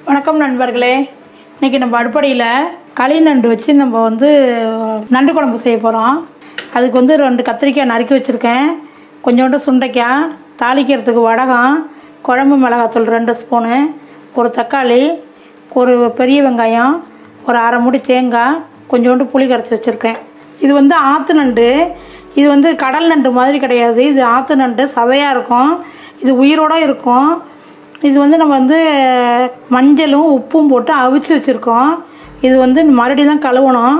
வணக்கம் நண்பர்களே. இன்றைக்கி நம்ம அடுப்படியில் களி நண்டு வச்சு நம்ம நண்டு குழம்பு செய்ய போகிறோம். அதுக்கு 2 கத்திரிக்காய் நறுக்கி வச்சுருக்கேன், கொஞ்சோண்டு சுண்டைக்காய், தாளிக்கிறதுக்கு வடகம், குழம்பு மிளகாத்தூள் 2 ஸ்பூனு, ஒரு தக்காளி, ஒரு பெரிய வெங்காயம், ஒரு அரை மூடி தேங்காய், கொஞ்சோண்டு புளி கரைச்சி வச்சுருக்கேன். இது ஆற்று நண்டு. இது கடல் நண்டு மாதிரி கிடையாது. இது ஆற்று நண்டு, சதையாக இருக்கும். இது உயிரோடு இருக்கும். இது நம்ம மஞ்சளும் உப்பும் போட்டு அவிச்சு வச்சுருக்கோம். இது மறுபடியும் தான் கழுவணும்.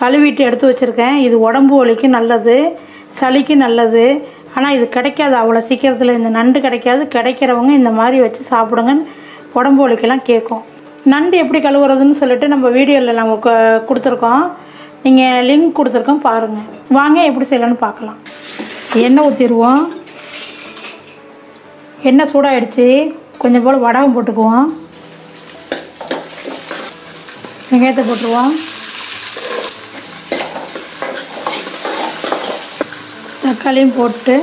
கழுவிட்டு எடுத்து வச்சுருக்கேன். இது உடம்பு வலிக்கு நல்லது, சளிக்கு நல்லது. ஆனால் இது கிடைக்காது அவ்வளோ சீக்கிரத்தில். இந்த நண்டு கிடைக்காது. கிடைக்கிறவங்க இந்த மாதிரி வச்சு சாப்பிடுங்க, உடம்பு வலிக்கெல்லாம் கேட்கும். நண்டு எப்படி கழுவுறதுன்னு சொல்லிட்டு நம்ம வீடியோவில் நம்ம கொடுத்துருக்கோம். நீங்கள் லிங்க் கொடுத்துருக்கோம், பாருங்கள். வாங்க எப்படி செய்யலான்னு பார்க்கலாம். எண்ணெய் ஊற்றிடுவோம். எண்ணெய் சூடாகிடுச்சு. கொஞ்சம் போல் வடகம் போட்டுக்குவோம். வெங்காயத்தை போட்டுருவோம். தக்காளியும் போட்டு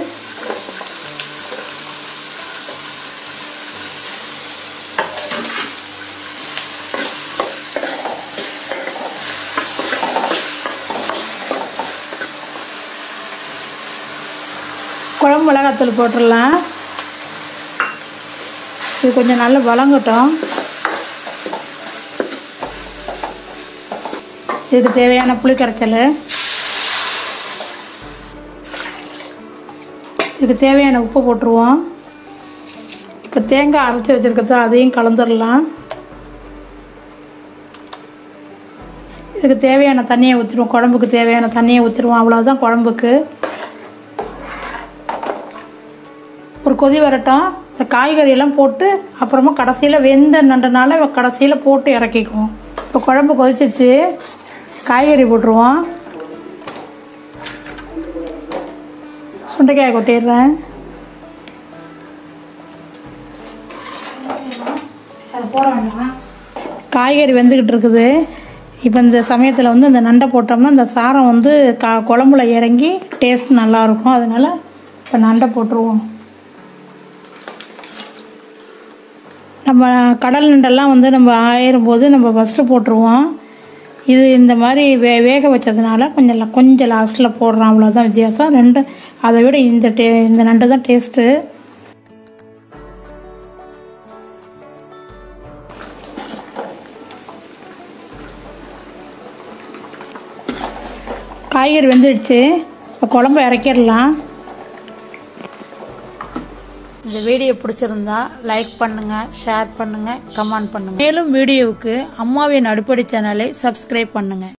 குழம்பு மிளகாத்தூள் போட்டுடலாம். இது கொஞ்சம் நல்லா வதங்கட்டும். இதுக்கு தேவையான புளி கரைச்சல், இதுக்கு தேவையான உப்பு போட்டுருவோம். இப்போ தேங்காய் அரைச்சி வச்சுருக்கிறத அதையும் கலந்துடலாம். இதுக்கு தேவையான தண்ணியை ஊற்றிடுவோம். குழம்புக்கு தேவையான தண்ணியை ஊற்றிடுவோம். அவ்வளோதான் குழம்புக்கு. ஒரு கொதி வரட்டும். இந்த காய்கறியெல்லாம் போட்டு அப்புறமா கடைசியில் வெந்த நண்டுனால கடைசியில் போட்டு இறக்கிக்குவோம். இப்போ குழம்பு கொதிச்சிச்சு. காய்கறி போட்டுருவோம். சுண்டைக்காய் கொட்டிடுறேன். அது போட வேண்டாம். காய்கறி வெந்துக்கிட்டு இருக்குது. இப்போ இந்த சமயத்தில் இந்த நண்டை போட்டோம்னா இந்த சாரம் குழம்புல இறங்கி டேஸ்ட் நல்லாயிருக்கும். அதனால் இப்போ நண்டை போட்டுருவோம். நம்ம கடல் நண்டெல்லாம் நம்ம ஆயிடும்போது நம்ம ஃபஸ்ட்டு போட்டுருவோம். இது இந்த மாதிரி வேக வச்சதுனால கொஞ்சம் லாஸ்ட்டில் போடுறோம். அவ்வளோதான் வித்தியாசம். ரெண்டு அதை விட இந்த நண்டு தான் டேஸ்ட்டு. காய்கறி வெந்துடுச்சு. இப்போ குழம்பு இறக்கிடலாம். இந்த வீடியோ பிடிச்சிருந்தா லைக் பண்ணுங்கள், ஷேர் பண்ணுங்கள், கமெண்ட் பண்ணுங்கள். மேலும் வீடியோவுக்கு அம்மாவின் அடுப்படி சேனலை சப்ஸ்கிரைப் பண்ணுங்கள்.